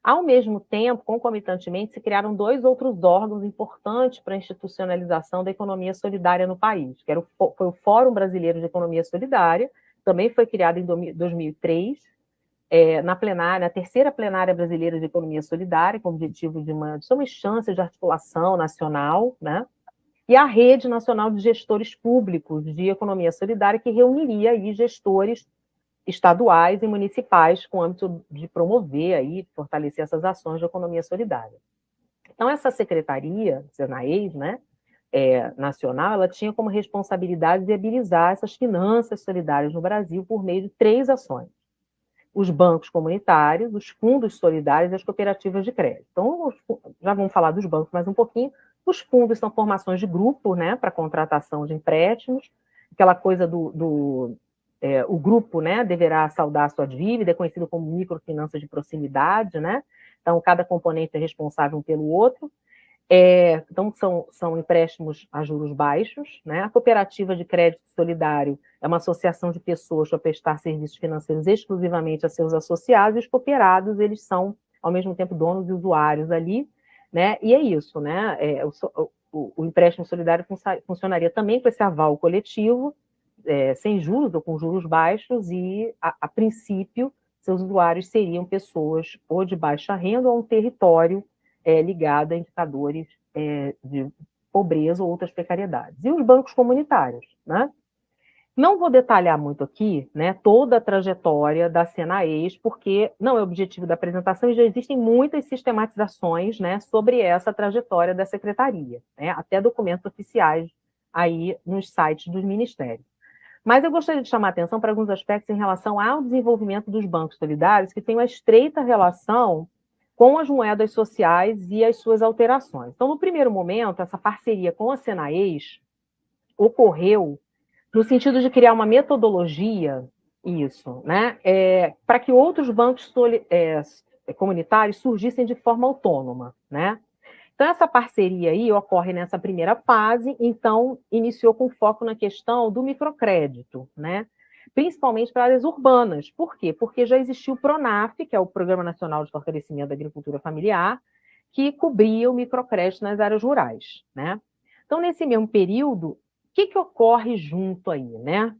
Ao mesmo tempo, concomitantemente, se criaram 2 outros órgãos importantes para a institucionalização da economia solidária no país, que foi o Fórum Brasileiro de Economia Solidária, também foi criado em 2003, na terceira plenária brasileira de economia solidária, com o objetivo de uma instância de articulação nacional, né? E a Rede Nacional de Gestores Públicos de Economia Solidária, que reuniria aí gestores estaduais e municipais com o âmbito de promover aí, fortalecer essas ações de economia solidária. Então, essa secretaria, Senaes, né, nacional, ela tinha como responsabilidade viabilizar essas finanças solidárias no Brasil por meio de 3 ações: os bancos comunitários, os fundos solidários e as cooperativas de crédito. Então, já vamos falar dos bancos mais um pouquinho. Os fundos são formações de grupo, né, para contratação de empréstimos, aquela coisa o grupo, né, deverá saldar a sua dívida, é conhecido como microfinanças de proximidade, né? Então, cada componente é responsável um pelo outro. Então, são empréstimos a juros baixos, né? A cooperativa de crédito solidário é uma associação de pessoas para prestar serviços financeiros exclusivamente a seus associados, e os cooperados, eles são, ao mesmo tempo, donos e usuários ali, né? E é isso, né? O empréstimo solidário funcionaria também com esse aval coletivo, sem juros ou com juros baixos, e, a princípio, seus usuários seriam pessoas ou de baixa renda ou um território ligado a indicadores de pobreza ou outras precariedades. E os bancos comunitários, né? Não vou detalhar muito aqui, né, toda a trajetória da Senaes, porque não é o objetivo da apresentação e já existem muitas sistematizações, né, sobre essa trajetória da secretaria, né, até documentos oficiais aí nos sites dos ministérios. Mas eu gostaria de chamar a atenção para alguns aspectos em relação ao desenvolvimento dos bancos solidários, que tem uma estreita relação com as moedas sociais e as suas alterações. Então, no primeiro momento, essa parceria com a Senaes ocorreu no sentido de criar uma metodologia, isso, né, para que outros bancos comunitários surgissem de forma autônoma, né? Então, essa parceria aí ocorre nessa primeira fase, então, iniciou com foco na questão do microcrédito, né? Principalmente para áreas urbanas. Por quê? Porque já existia o PRONAF, que é o Programa Nacional de Fortalecimento da Agricultura Familiar, que cobria o microcrédito nas áreas rurais, né? Então, nesse mesmo período, o que ocorre junto aí, né?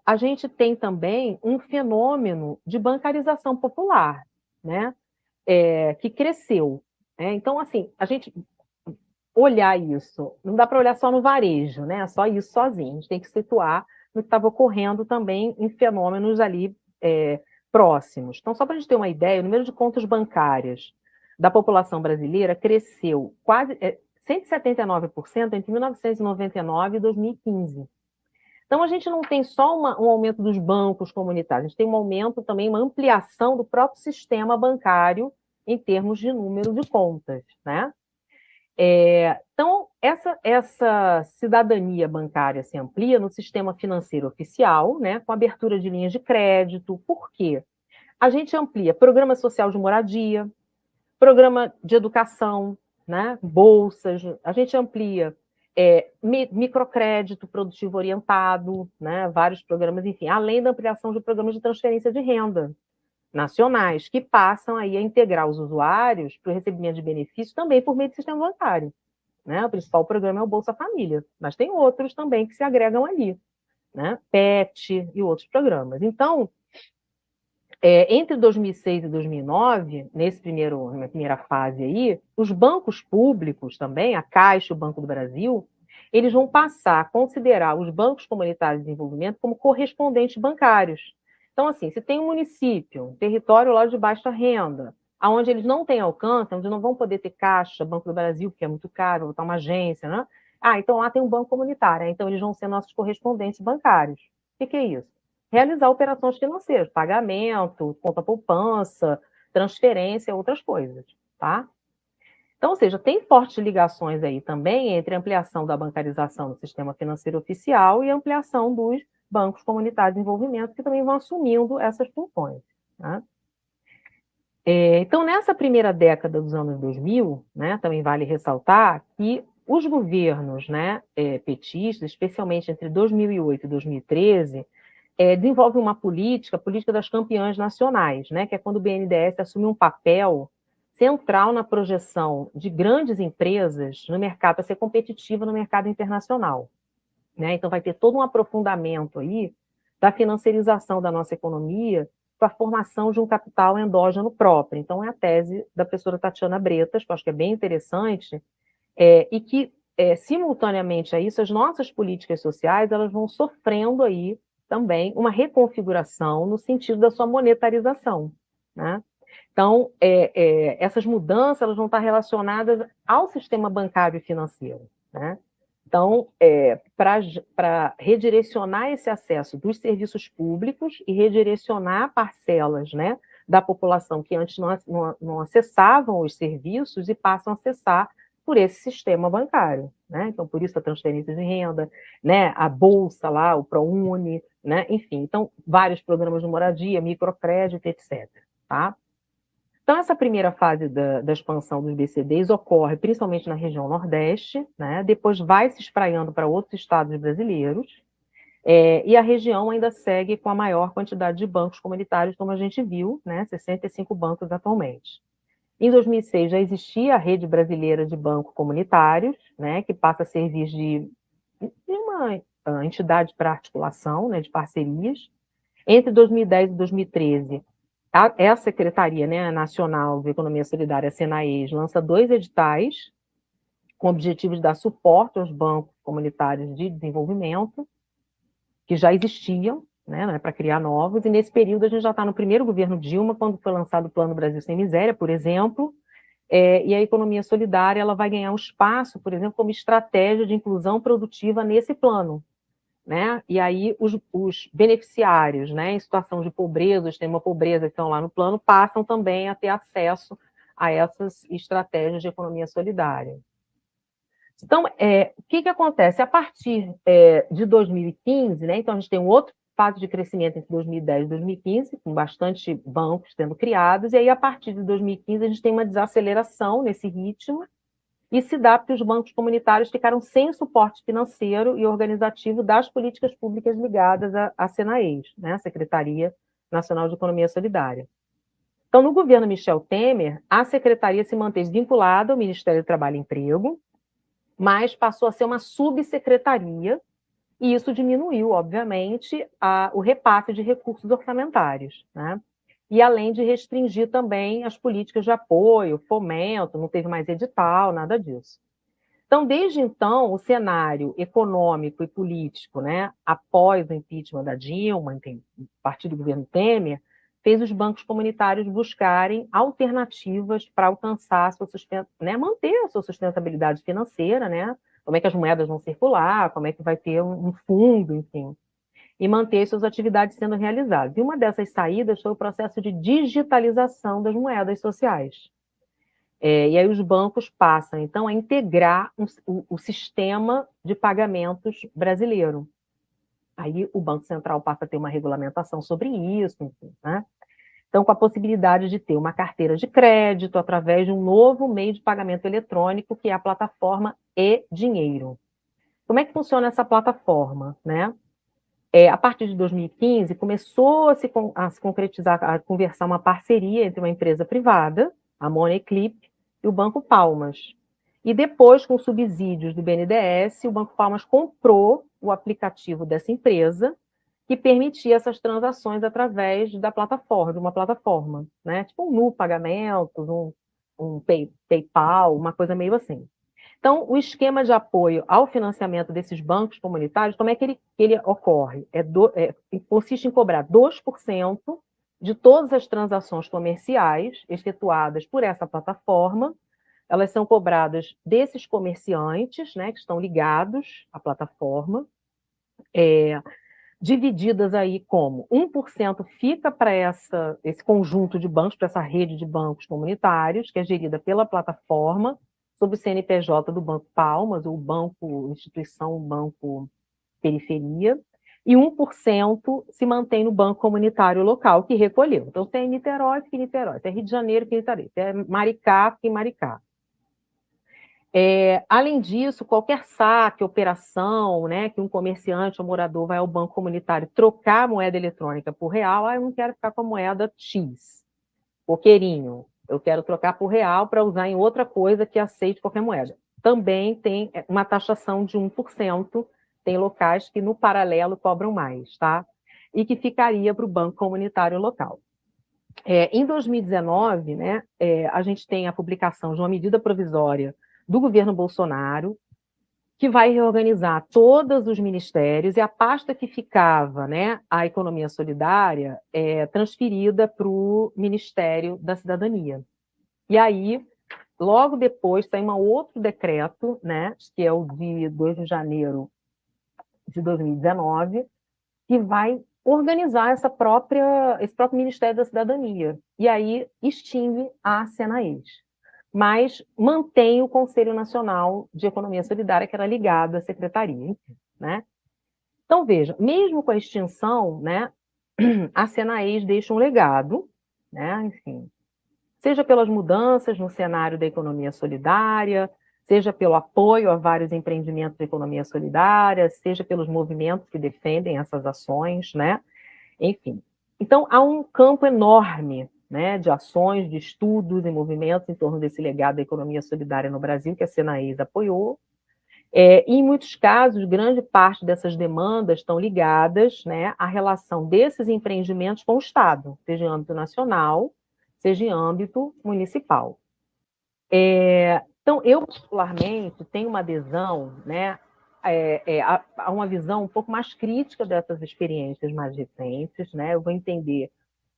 A gente tem também um fenômeno de bancarização popular, né? Que cresceu. Né? Então, assim, a gente olhar isso, não dá para olhar só no varejo, né? Só isso sozinho. A gente tem que situar no que estava ocorrendo também em fenômenos ali próximos. Então, só para a gente ter uma ideia, o número de contas bancárias da população brasileira cresceu quase 179% entre 1999 e 2015. Então, a gente não tem só um aumento dos bancos comunitários, a gente tem um aumento também, uma ampliação do próprio sistema bancário em termos de número de contas, né? Então, essa cidadania bancária se amplia no sistema financeiro oficial, né, com abertura de linhas de crédito. Por quê? A gente amplia programa social de moradia, programa de educação, né, bolsas, a gente amplia microcrédito produtivo orientado, né, vários programas, enfim, além da ampliação de programas de transferência de renda nacionais, que passam aí a integrar os usuários para o recebimento de benefícios também por meio do sistema bancário. Né? O principal programa é o Bolsa Família, mas tem outros também que se agregam ali, né? PET e outros programas. Então, entre 2006 e 2009, na primeira fase aí, os bancos públicos também, a Caixa e o Banco do Brasil, eles vão passar a considerar os bancos comunitários de desenvolvimento como correspondentes bancários. Então, assim, se tem um município, um território lá de baixa renda, aonde eles não têm alcance, onde não vão poder ter Caixa, Banco do Brasil, porque é muito caro, botar uma agência, né? Então lá tem um banco comunitário, então eles vão ser nossos correspondentes bancários. O que é isso? Realizar operações financeiras, pagamento, conta poupança, transferência, outras coisas, tá? Então, ou seja, tem fortes ligações aí também entre a ampliação da bancarização do sistema financeiro oficial e a ampliação dos bancos comunitários de desenvolvimento, que também vão assumindo essas funções. Né? Então, nessa primeira década dos anos 2000, né, também vale ressaltar que os governos, né, petistas, especialmente entre 2008 e 2013, desenvolvem uma política, a política das campeãs nacionais, né, que é quando o BNDES assume um papel central na projeção de grandes empresas no mercado, para ser competitiva no mercado internacional. Né? Então, vai ter todo um aprofundamento aí da financiarização da nossa economia para a formação de um capital endógeno próprio. Então, é a tese da professora Tatiana Bretas, que eu acho que é bem interessante, e que, simultaneamente a isso, as nossas políticas sociais elas vão sofrendo aí também uma reconfiguração no sentido da sua monetarização. Né? Então, essas mudanças elas vão estar relacionadas ao sistema bancário e financeiro. Né? Então, para redirecionar esse acesso dos serviços públicos e redirecionar parcelas, né, da população que antes não acessavam os serviços e passam a acessar por esse sistema bancário. Né? Então, por isso a transferência de renda, né, a Bolsa lá, o ProUni, né, enfim. Então, vários programas de moradia, microcrédito, etc. Tá? Então, essa primeira fase da expansão dos BCDs ocorre principalmente na região Nordeste, né? Depois vai se espraiando para outros estados brasileiros, e a região ainda segue com a maior quantidade de bancos comunitários, como a gente viu, né? 65 bancos atualmente. Em 2006 já existia a Rede Brasileira de Bancos Comunitários, né? Que passa a servir de uma entidade para articulação, né? De parcerias. Entre 2010 e 2013, a Secretaria, né, Nacional de Economia Solidária, a Senaes, lança 2 editais com o objetivo de dar suporte aos bancos comunitários de desenvolvimento. que já existiam, né, não é para criar novos, e nesse período a gente já está no primeiro governo Dilma, quando foi lançado o Plano Brasil Sem Miséria, por exemplo, e a economia solidária ela vai ganhar um espaço, por exemplo, como estratégia de inclusão produtiva nesse plano, né? E aí os beneficiários, né, em situação de pobreza, extrema pobreza que estão lá no plano, passam também a ter acesso a essas estratégias de economia solidária. Então, o que acontece? A partir de 2015, né, então a gente tem um outro fato de crescimento entre 2010 e 2015, com bastante bancos sendo criados, e aí a partir de 2015 a gente tem uma desaceleração nesse ritmo, e se dá porque os bancos comunitários ficaram sem suporte financeiro e organizativo das políticas públicas ligadas à Senaes, né, a Secretaria Nacional de Economia Solidária. Então, no governo Michel Temer, a secretaria se manteve vinculada ao Ministério do Trabalho e Emprego, mas passou a ser uma subsecretaria, e isso diminuiu, obviamente, o repasse de recursos orçamentários, né? E além de restringir também as políticas de apoio, fomento, não teve mais edital, nada disso. Então, desde então, o cenário econômico e político, né, após o impeachment da Dilma, a partir do governo Temer, fez os bancos comunitários buscarem alternativas para alcançar né, manter a sua sustentabilidade financeira, né? Como é que as moedas vão circular, como é que vai ter um fundo, enfim, e manter suas atividades sendo realizadas. E uma dessas saídas foi o processo de digitalização das moedas sociais. E aí os bancos passam, então, a integrar o sistema de pagamentos brasileiro. Aí o Banco Central passa a ter uma regulamentação sobre isso, enfim, né? Então, com a possibilidade de ter uma carteira de crédito através de um novo meio de pagamento eletrônico, que é a plataforma e-dinheiro. Como é que funciona essa plataforma, né? A partir de 2015, começou a se concretizar, a conversar uma parceria entre uma empresa privada, a Moneyclip, e o Banco Palmas. E depois, com subsídios do BNDES, o Banco Palmas comprou o aplicativo dessa empresa, que permitia essas transações através da plataforma, de uma plataforma, né? Tipo um Nu Pagamentos, um PayPal, uma coisa meio assim. Então, o esquema de apoio ao financiamento desses bancos comunitários, como é que ele ocorre? Consiste em cobrar 2% de todas as transações comerciais efetuadas por essa plataforma. Elas são cobradas desses comerciantes, né, que estão ligados à plataforma, divididas aí como 1% fica para esse conjunto de bancos, para essa rede de bancos comunitários, que é gerida pela plataforma, sob o CNPJ do Banco Palmas, ou Banco Instituição, Banco Periferia, e 1% se mantém no banco comunitário local, que recolheu. Então, se é em Niterói, fica em Niterói, se é Rio de Janeiro, fica em Niterói, se é Maricá, fica em Maricá. Além disso, qualquer saque, operação, né, que um comerciante ou morador vai ao banco comunitário trocar a moeda eletrônica por real, eu não quero ficar com a moeda X, coqueirinho, eu quero trocar por real para usar em outra coisa que aceite qualquer moeda. Também tem uma taxação de 1%, tem locais que no paralelo cobram mais, tá? E que ficaria para o banco comunitário local. Em 2019, né, a gente tem a publicação de uma medida provisória do governo Bolsonaro, que vai reorganizar todos os ministérios, e a pasta que ficava, né, a economia solidária, transferida para o Ministério da Cidadania. E aí, logo depois, tem um outro decreto, né, que é o de 2 de janeiro de 2019, que vai organizar esse próprio Ministério da Cidadania. E aí extingue a Senaes, mas mantém o Conselho Nacional de Economia Solidária, que era ligado à secretaria, né? Então, veja, mesmo com a extinção, né, a Senaes deixa um legado, né, enfim, seja pelas mudanças no cenário da economia solidária, seja pelo apoio a vários empreendimentos de economia solidária, seja pelos movimentos que defendem essas ações, né? Enfim. Então, há um campo enorme, né, de ações, de estudos e movimentos em torno desse legado da economia solidária no Brasil, que a Senaes apoiou. E, em muitos casos, grande parte dessas demandas estão ligadas, né, à relação desses empreendimentos com o Estado, seja em âmbito nacional, seja em âmbito municipal. Então, eu, particularmente, tenho uma adesão, né, há uma visão um pouco mais crítica dessas experiências mais recentes, né? Eu vou entender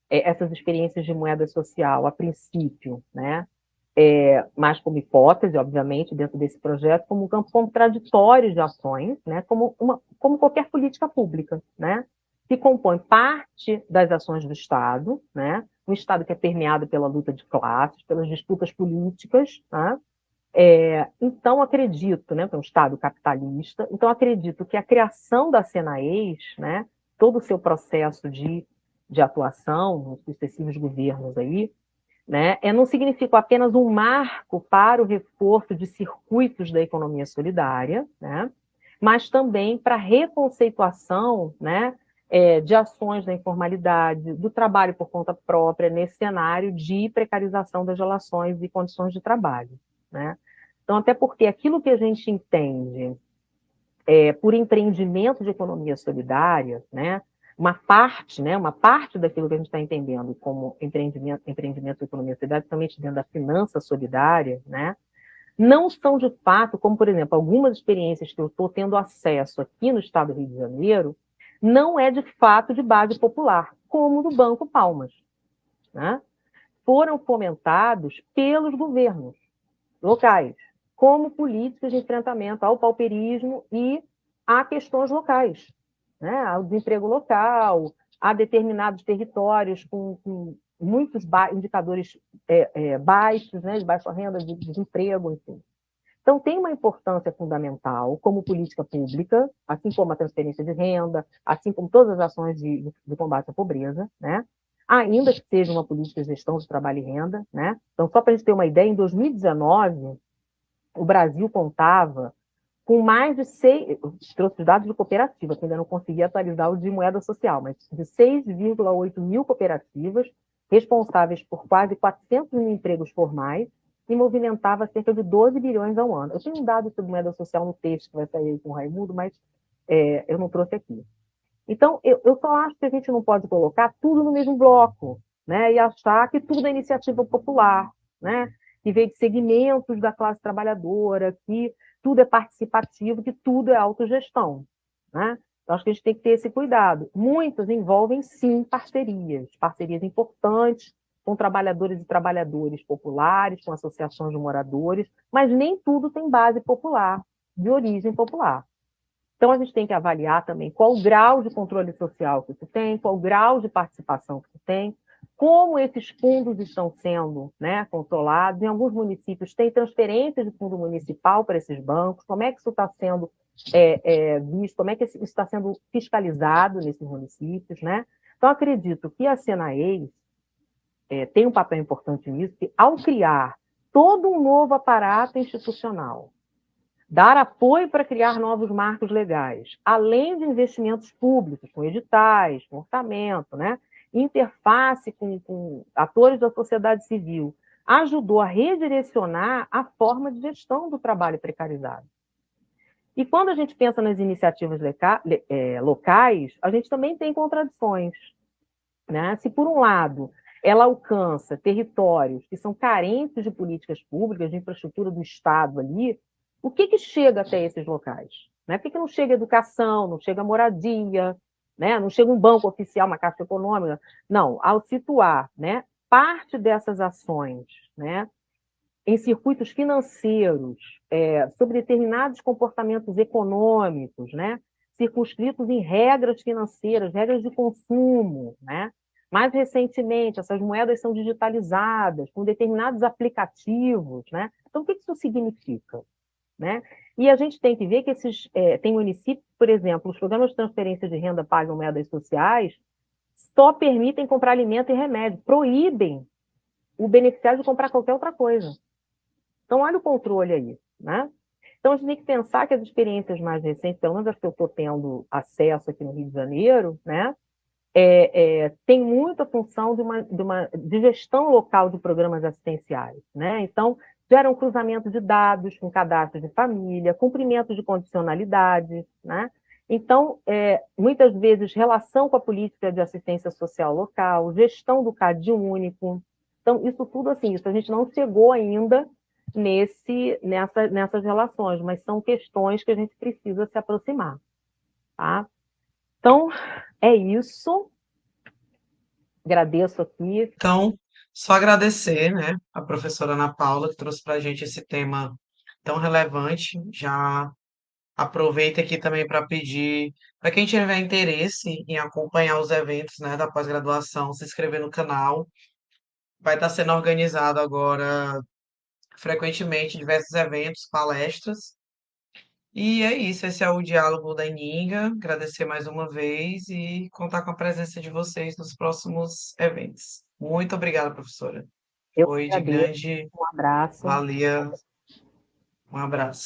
essas experiências de moeda social, a princípio, né? Mais como hipótese, obviamente, dentro desse projeto, como um campo contraditório de ações, né? Como qualquer política pública, né? Que compõe parte das ações do Estado, né? Um Estado que é permeado pela luta de classes, pelas disputas políticas, né? Então, acredito, né, que é um Estado capitalista, então acredito que a criação da Senaes, né, todo o seu processo de atuação nos sucessivos governos aí, né, não significa apenas um marco para o reforço de circuitos da economia solidária, né, mas também para a reconceituação, né, de ações da informalidade, do trabalho por conta própria, nesse cenário de precarização das relações e condições de trabalho, né? Então, até porque aquilo que a gente entende por empreendimento de economia solidária, né, uma parte daquilo que a gente está entendendo como empreendimento de economia solidária, principalmente dentro da finança solidária, né, não são de fato, como, por exemplo, algumas experiências que eu estou tendo acesso aqui no estado do Rio de Janeiro, não é de fato de base popular, como no Banco Palmas, né? Foram fomentados pelos governos locais, como políticas de enfrentamento ao pauperismo e a questões locais, né? Ao desemprego local, a determinados territórios com muitos indicadores baixos, né? De baixa renda, de desemprego, enfim. Então, tem uma importância fundamental como política pública, assim como a transferência de renda, assim como todas as ações de combate à pobreza, né? Ainda que seja uma política de gestão de trabalho e renda, né? Então, só para a gente ter uma ideia, em 2019, o Brasil contava com mais de 6, trouxe os dados de cooperativa, que ainda não consegui atualizar o de moeda social, mas de 6,8 mil cooperativas, responsáveis por quase 400 mil empregos formais, e movimentava cerca de 12 bilhões ao ano. Eu tenho um dado sobre moeda social no texto que vai sair aí com o Raimundo, mas eu não trouxe aqui. Então, eu só acho que a gente não pode colocar tudo no mesmo bloco, né? E achar que tudo é iniciativa popular, né? Que veio de segmentos da classe trabalhadora, que tudo é participativo, que tudo é autogestão, né? Então, acho que a gente tem que ter esse cuidado. Muitas envolvem, sim, parcerias importantes com trabalhadores e trabalhadores populares, com associações de moradores, mas nem tudo tem base popular, de origem popular. Então, a gente tem que avaliar também qual o grau de controle social que isso tem, qual o grau de participação que isso tem, como esses fundos estão sendo, né, controlados. Em alguns municípios tem transferência de fundo municipal para esses bancos, como é que isso está sendo visto, como é que isso está sendo fiscalizado nesses municípios, né? Então, acredito que a Senaes tem um papel importante nisso, que ao criar todo um novo aparato institucional, dar apoio para criar novos marcos legais, além de investimentos públicos, com editais, com orçamento, né? Interface com atores da sociedade civil, ajudou a redirecionar a forma de gestão do trabalho precarizado. E quando a gente pensa nas iniciativas locais, a gente também tem contradições, né? Se, por um lado, ela alcança territórios que são carentes de políticas públicas, de infraestrutura do Estado ali, o que chega até esses locais? Né? Por que não chega educação, não chega moradia, né? Não chega um banco oficial, uma caixa econômica? Não, ao situar, né, parte dessas ações, né, em circuitos financeiros, sobre determinados comportamentos econômicos, né, circunscritos em regras financeiras, regras de consumo, né? Mais recentemente, essas moedas são digitalizadas com determinados aplicativos, né? Então, o que isso significa, né? E a gente tem que ver que tem municípios, por exemplo, os programas de transferência de renda pagam moedas sociais, só permitem comprar alimento e remédio, proíbem o beneficiário de comprar qualquer outra coisa. Então, olha o controle aí, né? Então, a gente tem que pensar que as experiências mais recentes, pelo menos as que eu estou tendo acesso aqui no Rio de Janeiro, né, tem muita função de gestão local de programas assistenciais, né? Então, geram cruzamento de dados com cadastro de família, cumprimento de condicionalidades, né? Então, muitas vezes, relação com a política de assistência social local, gestão do CAD único. Então, isso tudo, assim, isso a gente não chegou ainda nessas relações, mas são questões que a gente precisa se aproximar, tá? Então, é isso. Agradeço aqui. Então, só agradecer, né, a professora Ana Paula, que trouxe para a gente esse tema tão relevante. Já aproveito aqui também para pedir para quem tiver interesse em acompanhar os eventos, né, da pós-graduação, se inscrever no canal. Vai estar sendo organizado agora frequentemente diversos eventos, palestras. E é isso, esse é o diálogo da Ininga. Agradecer mais uma vez e contar com a presença de vocês nos próximos eventos. Muito obrigada, professora. Eu Foi de agradeço. grande Um abraço. valia. Um abraço.